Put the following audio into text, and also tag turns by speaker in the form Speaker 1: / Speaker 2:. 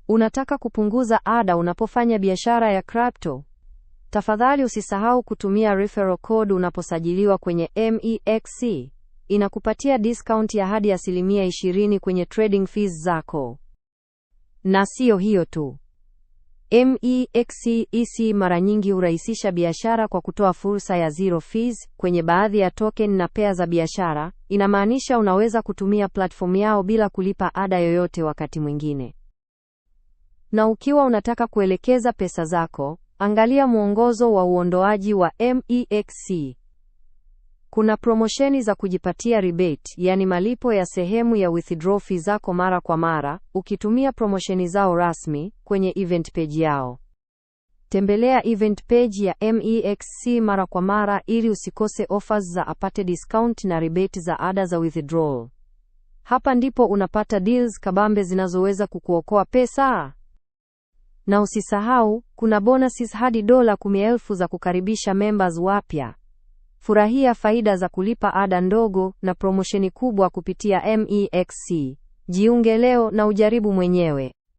Speaker 1: Unataka kupunguza ada unapofanya biashara ya crypto? Tafadhali usisahau kutumia referral code unaposajiliwa kwenye MEXC. Inakupatia discount ya hadi 20% kwenye trading fees zako. Na sio hiyo tu. MEXC mara nyingi hurahisisha biashara kwa kutoa fursa ya zero fees kwenye baadhi ya token na pair za biashara. Inamaanisha unaweza kutumia platform yao bila kulipa ada yoyote wakati mwingine. Na ukiwa unataka kuelekeza pesa zako, angalia mwongozo wa uondoaji wa MEXC. Kuna promosheni za kujipatia rebate, yani malipo ya sehemu ya withdraw fee zako mara kwa mara, ukitumia promosheni zao rasmi kwenye event page yao. Tembelea event page ya MEXC mara kwa mara ili usikose offers za apate discount na rebate za ada za withdrawal. Hapa ndipo unapata deals kabambe zinazoweza kukuokoa pesa. Na usisahau, kuna bonuses hadi $10,000 za kukaribisha members wapya. Furahia faida za kulipa ada ndogo na promosheni kubwa kupitia MEXC. Jiunge leo na ujaribu mwenyewe.